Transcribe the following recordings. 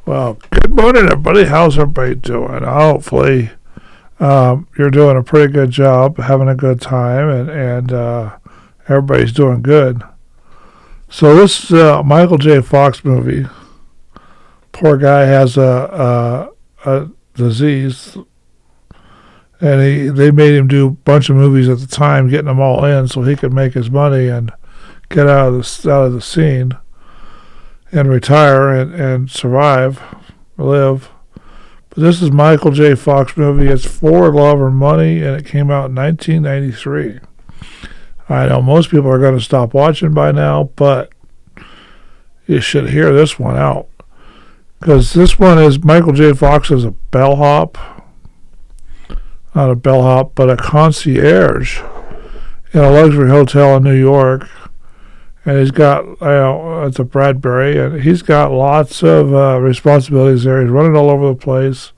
Well, good morning, everybody. How's everybody doing? Hopefully, you're doing a pretty good job, having a good time, and everybody's doing good. So this Michael J. Fox movie. Poor guy has a disease, and they made him do a bunch of movies at the time, getting them all in so he could make his money and get out of the scene and retire and survive, live. But this is Michael J. Fox movie. It's For Love or Money, and it came out in 1993. I know most people are going to stop watching by now, but you should hear this one out. Because this one is Michael J. Fox as a bellhop. Not a bellhop, but a concierge in a luxury hotel in New York. And he's got, it's a Bradbury, and he's got lots of responsibilities there. He's running all over the place,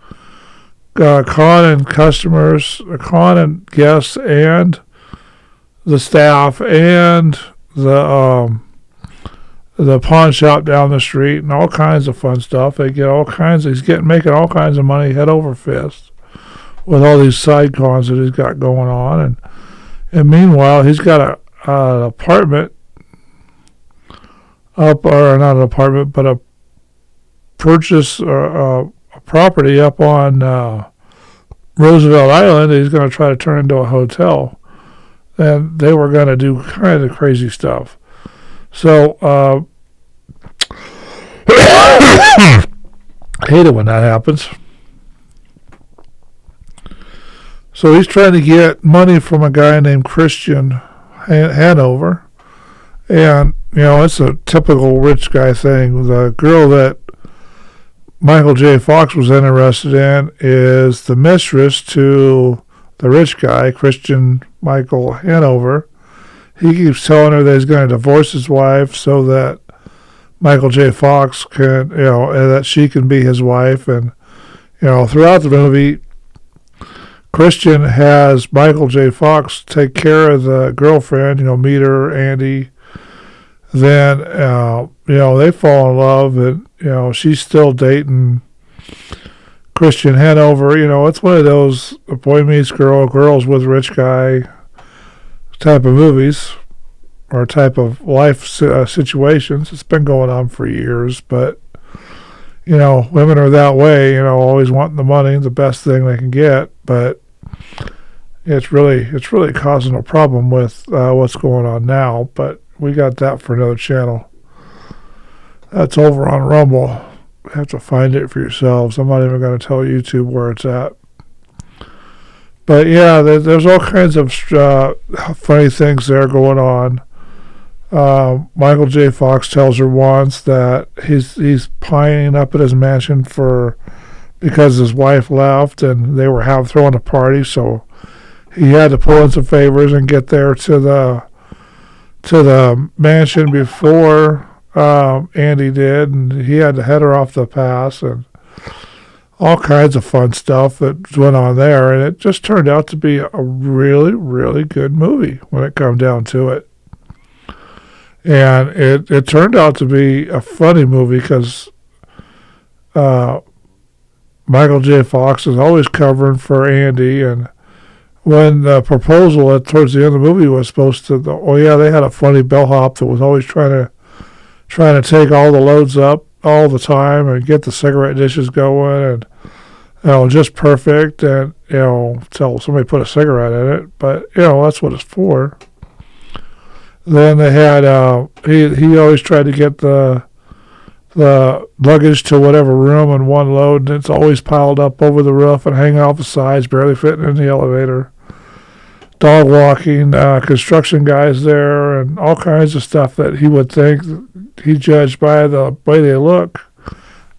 conning customers, conning guests, and the staff, and the pawn shop down the street, and all kinds of fun stuff. They get all kinds. Making all kinds of money, head over fist, with all these side cons that he's got going on, and meanwhile he's got an apartment. Or not an apartment, but a purchase or a property up on Roosevelt Island that he's going to try to turn into a hotel. And they were going to do kind of crazy stuff. So, I hate it when that happens. So he's trying to get money from a guy named Christian Hanover. And, it's a typical rich guy thing. The girl that Michael J. Fox was interested in is the mistress to the rich guy, Christian Michael Hanover. He keeps telling her that he's going to divorce his wife so that Michael J. Fox can, that she can be his wife. And, throughout the movie, Christian has Michael J. Fox take care of the girlfriend, meet her, Andy. Then, they fall in love, and, she's still dating Christian Hanover. It's one of those boy meets girl, girls with rich guy type of movies or type of life situations. It's been going on for years, but, women are that way, always wanting the money, the best thing they can get, but it's really causing a problem with what's going on now, but we got that for another channel. That's over on Rumble. You have to find it for yourselves. I'm not even going to tell YouTube where it's at. But yeah, there's all kinds of funny things there going on. Michael J. Fox tells her once that he's pining up at his mansion because his wife left and they were throwing a party, so he had to pull in some favors and get there to the mansion before Andy did, and he had to head her off the pass, and all kinds of fun stuff that went on there, and it just turned out to be a really, really good movie when it come down to it. And it turned out to be a funny movie because Michael J. Fox is always covering for Andy, and when the proposal towards the end of the movie was supposed to, they had a funny bellhop that was always trying to take all the loads up all the time and get the cigarette dishes going and, just perfect and, till somebody put a cigarette in it. But, that's what it's for. Then they had, he always tried to get the luggage to whatever room in one load, and it's always piled up over the roof and hanging off the sides, barely fitting in the elevator. Dog walking, construction guys there, and all kinds of stuff that he would think he judged by the way they look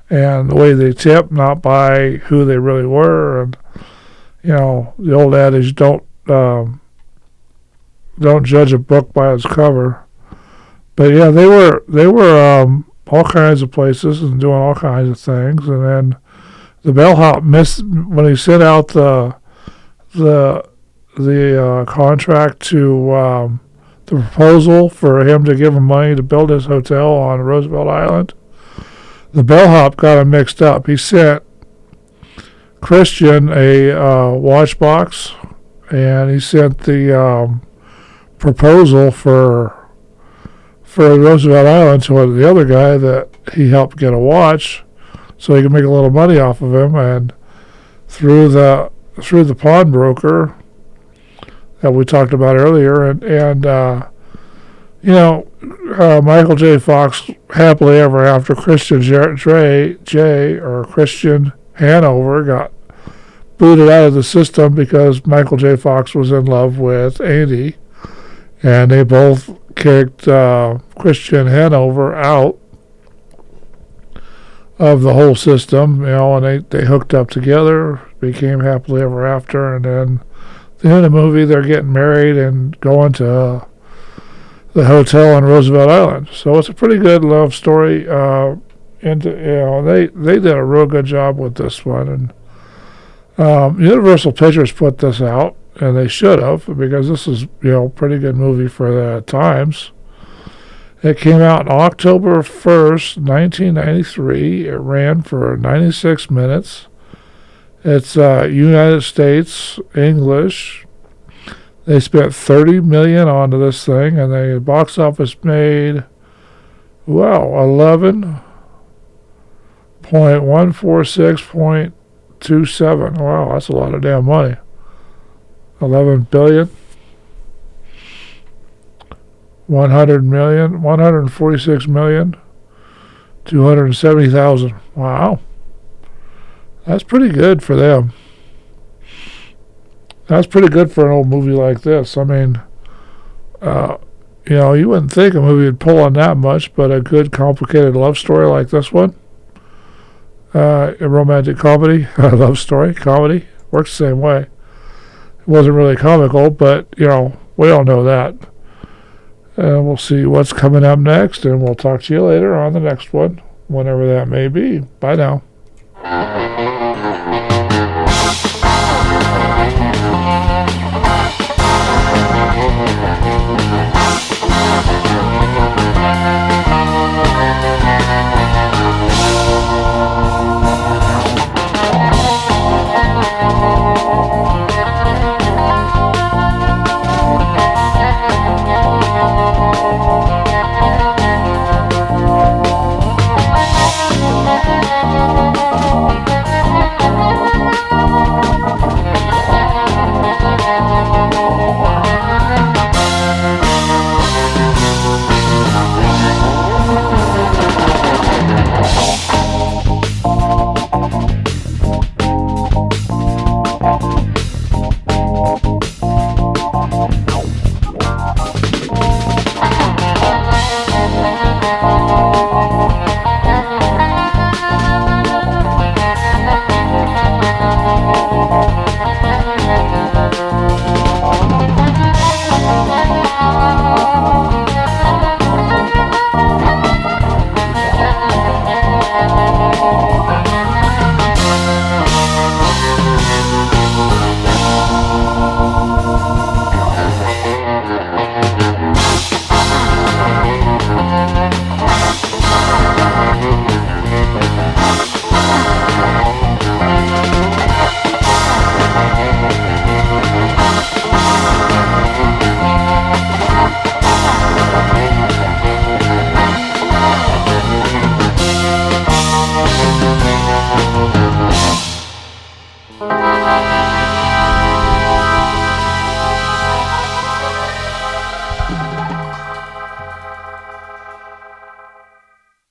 and the way they tip, not by who they really were. And the old adage, don't judge a book by its cover. But yeah, they were all kinds of places and doing all kinds of things. And then the bellhop missed when he sent out the contract to the proposal for him to give him money to build his hotel on Roosevelt Island. the bellhop got him mixed up. He sent Christian a watch box, and he sent the proposal for Roosevelt Island to the other guy that he helped get a watch, so he could make a little money off of him. And through the pawnbroker that we talked about earlier, and Michael J. Fox happily ever after, Christian Christian Hanover got booted out of the system because Michael J. Fox was in love with Andy, and they both kicked Christian Hanover out of the whole system, and they hooked up together, became happily ever after, and then at the end of the movie they're getting married and going to the hotel on Roosevelt Island. So it's a pretty good love story. They did a real good job with this one, and Universal Pictures put this out, and they should have, because this is a pretty good movie for the times. It came out on October 1st, 1993. It ran for 96 minutes. It's United States English. They spent $30 million onto this thing, and the box office made, 11.146.27. Wow, that's a lot of damn money. 11 billion. 100 million, 146 million, 270,000. Wow. That's pretty good for them. That's pretty good for an old movie like this. I mean, you wouldn't think a movie would pull on that much, but a good, complicated love story like this one, a romantic comedy, a love story, comedy, works the same way. It wasn't really comical, but, we all know that. And we'll see what's coming up next, and we'll talk to you later on the next one, whenever that may be. Bye now.